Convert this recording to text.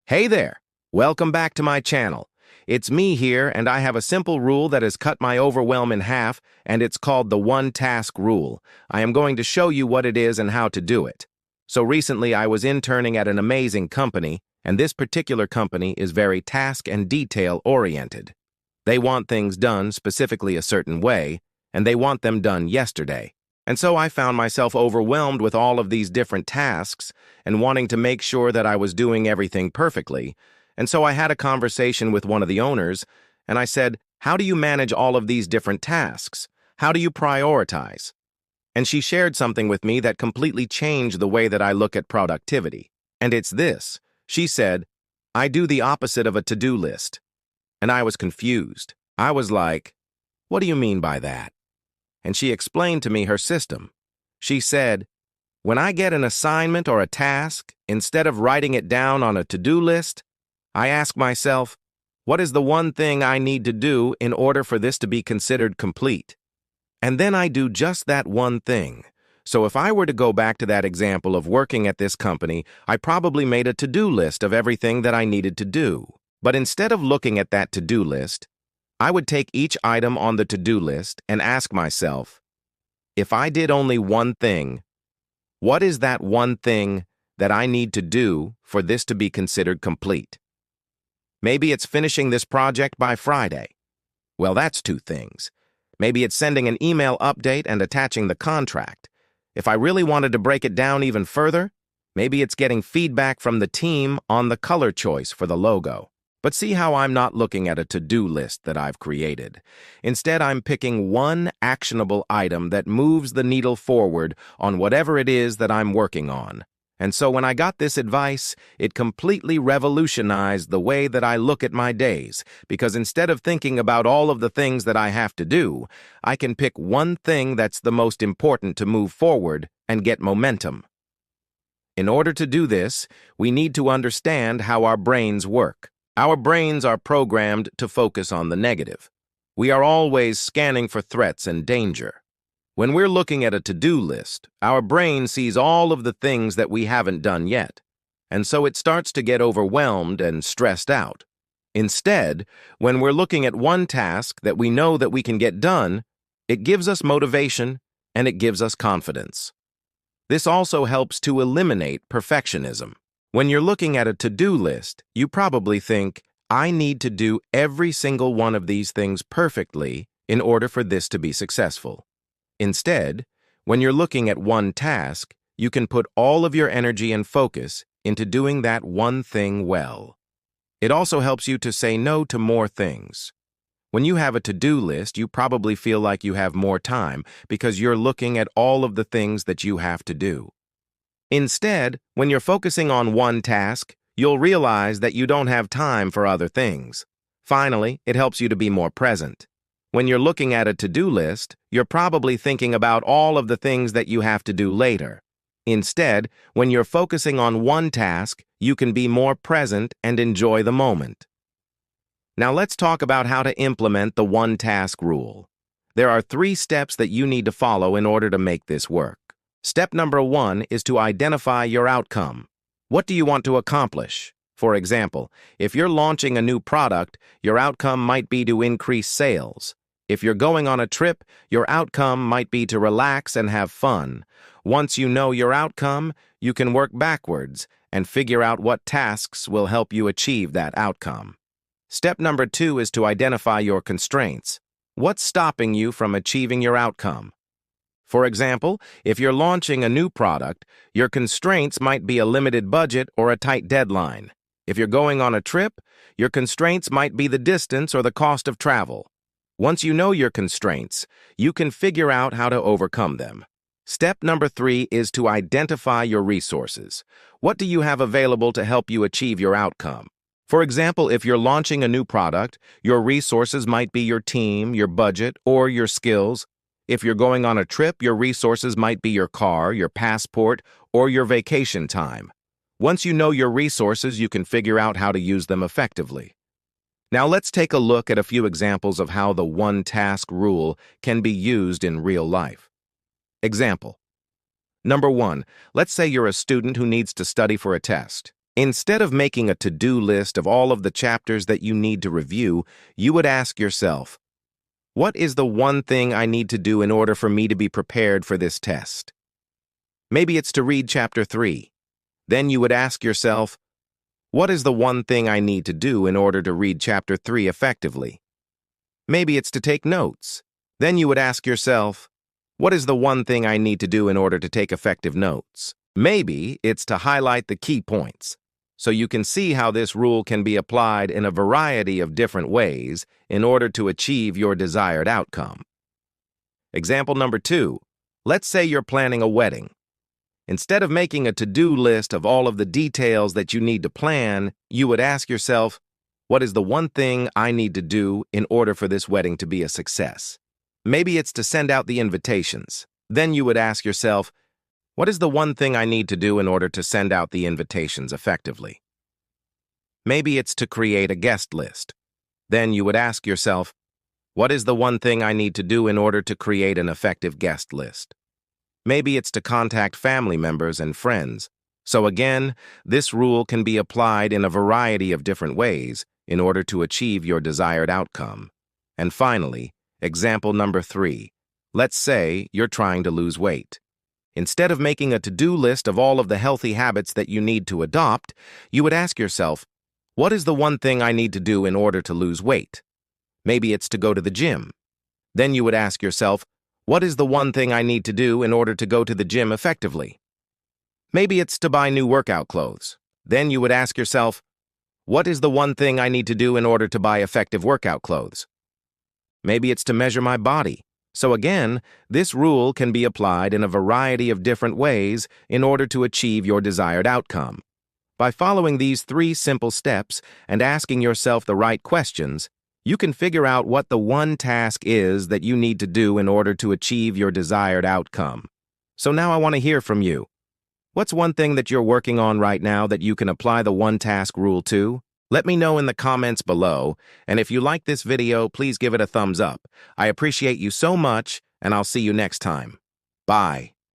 Hey there! Welcome back to my channel. It's me here, and I have a simple rule that has cut my overwhelm in half, and it's called the one-task rule. I am going to show you what it is and how to do it. So recently I was interning at an amazing company, and this particular company is very task and detail-oriented. They want things done specifically a certain way, and they want them done yesterday. And so I found myself overwhelmed with all of these different tasks and wanting to make sure that I was doing everything perfectly. And so I had a conversation with one of the owners, and I said, "How do you manage all of these different tasks? How do you prioritize?" And she shared something with me that completely changed the way that I look at productivity. And it's this. She said, "I do the opposite of a to-do list." And I was confused. I was like, "What do you mean by that?" And she explained to me her system. She said, "When I get an assignment or a task, instead of writing it down on a to-do list, I ask myself, what is the one thing I need to do in order for this to be considered complete? And then I do just that one thing. So if I were to go back to that example of working at this company, I probably made a to-do list of everything that I needed to do. But instead of looking at that to-do list, I would take each item on the to-do list and ask myself, if I did only one thing, what is that one thing that I need to do for this to be considered complete? Maybe it's finishing this project by Friday. Well, that's two things. Maybe it's sending an email update and attaching the contract. If I really wanted to break it down even further, maybe it's getting feedback from the team on the color choice for the logo. But see how I'm not looking at a to-do list that I've created. Instead, I'm picking one actionable item that moves the needle forward on whatever it is that I'm working on. And so when I got this advice, it completely revolutionized the way that I look at my days, because instead of thinking about all of the things that I have to do, I can pick one thing that's the most important to move forward and get momentum. In order to do this, we need to understand how our brains work. Our brains are programmed to focus on the negative. We are always scanning for threats and danger. When we're looking at a to-do list, our brain sees all of the things that we haven't done yet, and so it starts to get overwhelmed and stressed out. Instead, when we're looking at one task that we know that we can get done, it gives us motivation and it gives us confidence. This also helps to eliminate perfectionism. When you're looking at a to-do list, you probably think, I need to do every single one of these things perfectly in order for this to be successful. Instead, when you're looking at one task, you can put all of your energy and focus into doing that one thing well. It also helps you to say no to more things. When you have a to-do list, you probably feel like you have more time because you're looking at all of the things that you have to do. Instead, when you're focusing on one task, you'll realize that you don't have time for other things. Finally, it helps you to be more present. When you're looking at a to-do list, you're probably thinking about all of the things that you have to do later. Instead, when you're focusing on one task, you can be more present and enjoy the moment. Now let's talk about how to implement the one-task rule. There are 3 steps that you need to follow in order to make this work. Step number 1 is to identify your outcome. What do you want to accomplish? For example, if you're launching a new product, your outcome might be to increase sales. If you're going on a trip, your outcome might be to relax and have fun. Once you know your outcome, you can work backwards and figure out what tasks will help you achieve that outcome. Step number 2 is to identify your constraints. What's stopping you from achieving your outcome? For example, if you're launching a new product, your constraints might be a limited budget or a tight deadline. If you're going on a trip, your constraints might be the distance or the cost of travel. Once you know your constraints, you can figure out how to overcome them. Step number 3 is to identify your resources. What do you have available to help you achieve your outcome? For example, if you're launching a new product, your resources might be your team, your budget, or your skills. If you're going on a trip, your resources might be your car, your passport, or your vacation time. Once you know your resources, you can figure out how to use them effectively. Now let's take a look at a few examples of how the one-task rule can be used in real life. Example. Number 1, let's say you're a student who needs to study for a test. Instead of making a to-do list of all of the chapters that you need to review, you would ask yourself, what is the one thing I need to do in order for me to be prepared for this test? Maybe it's to read chapter 3. Then you would ask yourself, what is the one thing I need to do in order to read chapter 3 effectively? Maybe it's to take notes. Then you would ask yourself, what is the one thing I need to do in order to take effective notes? Maybe it's to highlight the key points. So you can see how this rule can be applied in a variety of different ways in order to achieve your desired outcome. Example number 2. Let's say you're planning a wedding. Instead of making a to-do list of all of the details that you need to plan, you would ask yourself, what is the one thing I need to do in order for this wedding to be a success? Maybe it's to send out the invitations. Then you would ask yourself, what is the one thing I need to do in order to send out the invitations effectively? Maybe it's to create a guest list. Then you would ask yourself, what is the one thing I need to do in order to create an effective guest list? Maybe it's to contact family members and friends. So again, this rule can be applied in a variety of different ways in order to achieve your desired outcome. And finally, example number 3. Let's say you're trying to lose weight. Instead of making a to-do list of all of the healthy habits that you need to adopt, you would ask yourself, what is the one thing I need to do in order to lose weight? Maybe it's to go to the gym. Then you would ask yourself, what is the one thing I need to do in order to go to the gym effectively? Maybe it's to buy new workout clothes. Then you would ask yourself, what is the one thing I need to do in order to buy effective workout clothes? Maybe it's to measure my body. So again, this rule can be applied in a variety of different ways in order to achieve your desired outcome. By following these 3 simple steps and asking yourself the right questions, you can figure out what the one task is that you need to do in order to achieve your desired outcome. So now I want to hear from you. What's one thing that you're working on right now that you can apply the one task rule to? Let me know in the comments below, and if you like this video, please give it a thumbs up. I appreciate you so much, and I'll see you next time. Bye.